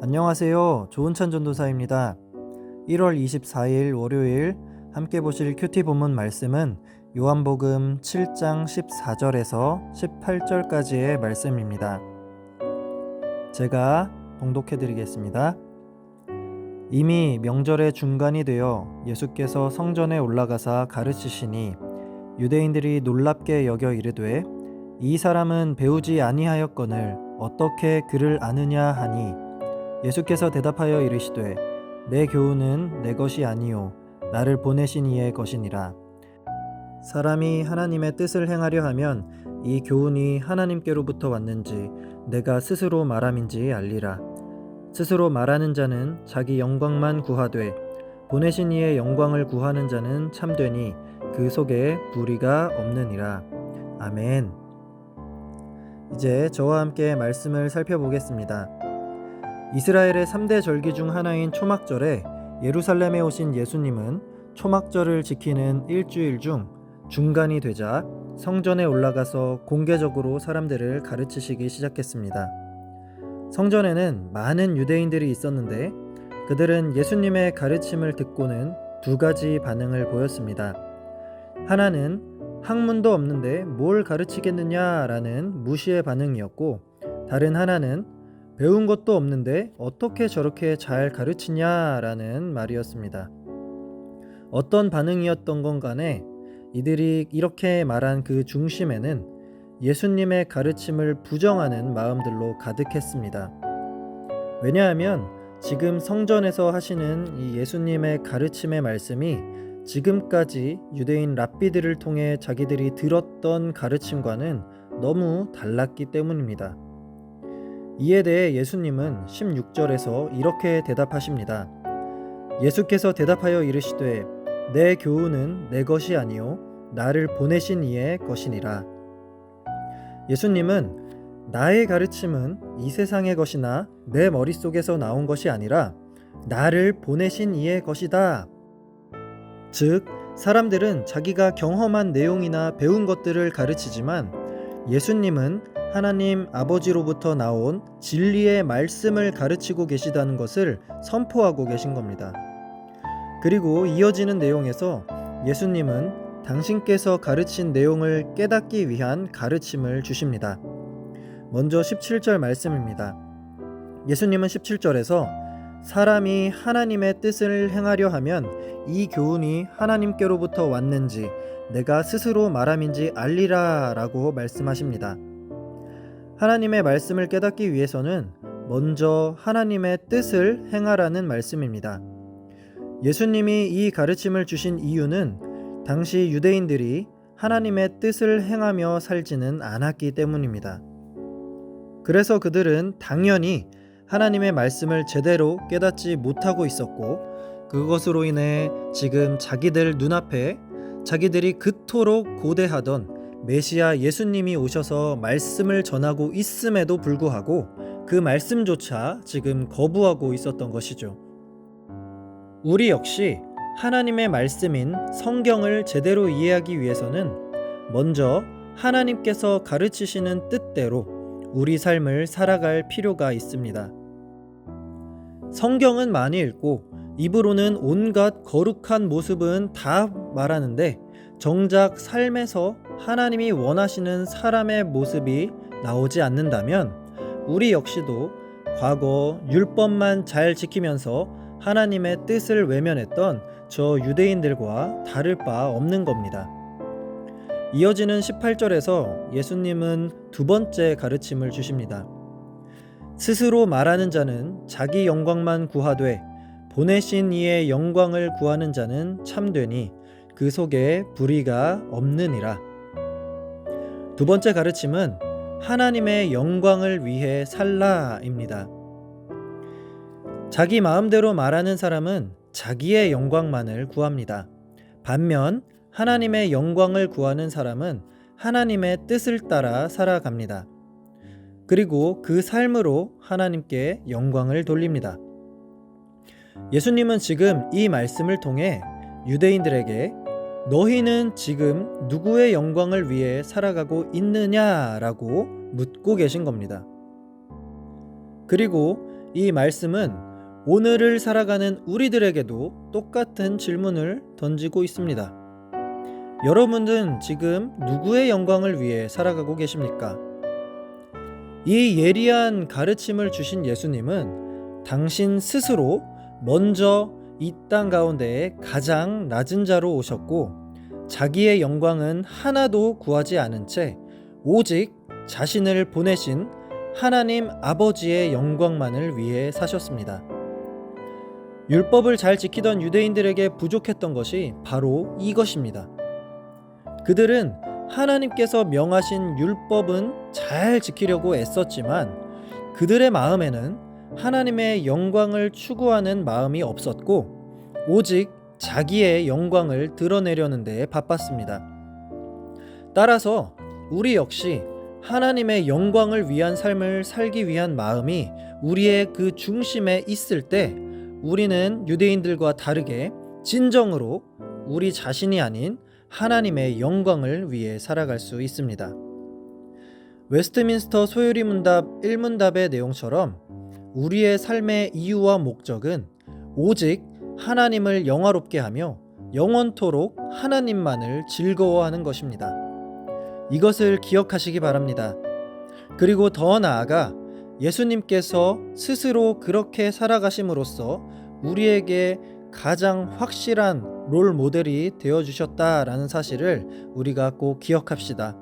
안녕하세요. 조은찬 전도사입니다. 1월 24일 월요일 함께 보실 큐티 본문 말씀은 요한복음 7장 14절에서 18절까지의 말씀입니다. 제가 봉독해 드리겠습니다. 이미 명절의 중간이 되어 예수께서 성전에 올라가사 가르치시니 유대인들이 놀랍게 여겨 이르되 이 사람은 배우지 아니하였거늘 어떻게 그를 아느냐 하니 예수께서 대답하여 이르시되 내 교훈은 내 것이 아니요 나를 보내신 이의 것이니라. 사람이 하나님의 뜻을 행하려 하면 이 교훈이 하나님께로부터 왔는지 내가 스스로 말함인지 알리라. 스스로 말하는 자는 자기 영광만 구하되 보내신 이의 영광을 구하는 자는 참되니 그 속에 불의가 없느니라. 아멘. 이제 저와 함께 말씀을 살펴보겠습니다. 이스라엘의 3대 절기 중 하나인 초막절에 예루살렘에 오신 예수님은 초막절을 지키는 일주일 중 중간이 되자 성전에 올라가서 공개적으로 사람들을 가르치시기 시작했습니다. 성전에는 많은 유대인들이 있었는데 그들은 예수님의 가르침을 듣고는 두 가지 반응을 보였습니다. 하나는 학문도 없는데 뭘 가르치겠느냐라는 무시의 반응이었고, 다른 하나는 배운 것도 없는데 어떻게 저렇게 잘 가르치냐라는 말이었습니다. 어떤 반응이었던 건 간에 이들이 이렇게 말한 그 중심에는 예수님의 가르침을 부정하는 마음들로 가득했습니다. 왜냐하면 지금 성전에서 하시는 이 예수님의 가르침의 말씀이 지금까지 유대인 랍비들을 통해 자기들이 들었던 가르침과는 너무 달랐기 때문입니다. 이에 대해 예수님은 16절에서 이렇게 대답하십니다. 예수께서 대답하여 이르시되 내 교훈은 내 것이 아니요 나를 보내신 이의 것이니라. 예수님은 나의 가르침은 이 세상의 것이나 내 머릿속에서 나온 것이 아니라 나를 보내신 이의 것이다. 즉, 사람들은 자기가 경험한 내용이나 배운 것들을 가르치지만 예수님은 하나님 아버지로부터 나온 진리의 말씀을 가르치고 계시다는 것을 선포하고 계신 겁니다. 그리고 이어지는 내용에서 예수님은 당신께서 가르친 내용을 깨닫기 위한 가르침을 주십니다. 먼저 17절 말씀입니다. 예수님은 17절에서 사람이 하나님의 뜻을 행하려 하면 이 교훈이 하나님께로부터 왔는지 내가 스스로 말함인지 알리라 라고 말씀하십니다. 하나님의 말씀을 깨닫기 위해서는 먼저 하나님의 뜻을 행하라는 말씀입니다. 예수님이 이 가르침을 주신 이유는 당시 유대인들이 하나님의 뜻을 행하며 살지는 않았기 때문입니다. 그래서 그들은 당연히 하나님의 말씀을 제대로 깨닫지 못하고 있었고, 그것으로 인해 지금 자기들 눈앞에 자기들이 그토록 고대하던 메시아 예수님이 오셔서 말씀을 전하고 있음에도 불구하고 그 말씀조차 지금 거부하고 있었던 것이죠. 우리 역시 하나님의 말씀인 성경을 제대로 이해하기 위해서는 먼저 하나님께서 가르치시는 뜻대로 우리 삶을 살아갈 필요가 있습니다. 성경은 많이 읽고 입으로는 온갖 거룩한 모습은 다 말하는데 정작 삶에서 하나님이 원하시는 사람의 모습이 나오지 않는다면 우리 역시도 과거 율법만 잘 지키면서 하나님의 뜻을 외면했던 저 유대인들과 다를 바 없는 겁니다. 이어지는 18절에서 예수님은 두 번째 가르침을 주십니다. 스스로 말하는 자는 자기 영광만 구하되 보내신 이의 영광을 구하는 자는 참되니 그 속에 불의가 없느니라. 두 번째 가르침은 하나님의 영광을 위해 살라입니다. 자기 마음대로 말하는 사람은 자기의 영광만을 구합니다. 반면 하나님의 영광을 구하는 사람은 하나님의 뜻을 따라 살아갑니다. 그리고 그 삶으로 하나님께 영광을 돌립니다. 예수님은 지금 이 말씀을 통해 유대인들에게 너희는 지금 누구의 영광을 위해 살아가고 있느냐라고 묻고 계신 겁니다. 그리고 이 말씀은 오늘을 살아가는 우리들에게도 똑같은 질문을 던지고 있습니다. 여러분은 지금 누구의 영광을 위해 살아가고 계십니까? 이 예리한 가르침을 주신 예수님은 당신 스스로 먼저 이 땅 가운데에 가장 낮은 자로 오셨고 자기의 영광은 하나도 구하지 않은 채 오직 자신을 보내신 하나님 아버지의 영광만을 위해 사셨습니다. 율법을 잘 지키던 유대인들에게 부족했던 것이 바로 이것입니다. 그들은 하나님께서 명하신 율법은 잘 지키려고 애썼지만 그들의 마음에는 하나님의 영광을 추구하는 마음이 없었고 오직 자기의 영광을 드러내려는 데에 바빴습니다. 따라서 우리 역시 하나님의 영광을 위한 삶을 살기 위한 마음이 우리의 그 중심에 있을 때 우리는 유대인들과 다르게 진정으로 우리 자신이 아닌 하나님의 영광을 위해 살아갈 수 있습니다. 웨스트민스터 소요리 문답 1문답의 내용처럼 우리의 삶의 이유와 목적은 오직 하나님을 영화롭게 하며 영원토록 하나님만을 즐거워하는 것입니다. 이것을 기억하시기 바랍니다. 그리고 더 나아가 예수님께서 스스로 그렇게 살아가심으로써 우리에게 가장 확실한 롤 모델이 되어주셨다라는 사실을 우리가 꼭 기억합시다.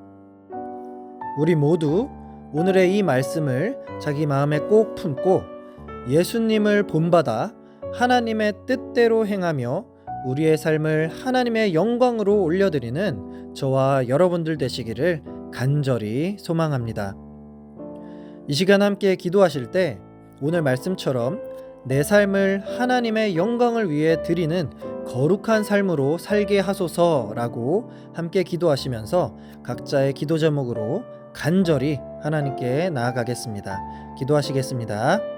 우리 모두 오늘의 이 말씀을 자기 마음에 꼭 품고 예수님을 본받아 하나님의 뜻대로 행하며 우리의 삶을 하나님의 영광으로 올려드리는 저와 여러분들 되시기를 간절히 소망합니다. 이 시간 함께 기도하실 때 오늘 말씀처럼 내 삶을 하나님의 영광을 위해 드리는 거룩한 삶으로 살게 하소서라고 함께 기도하시면서 각자의 기도 제목으로 간절히 하나님께 나아가겠습니다. 기도하시겠습니다.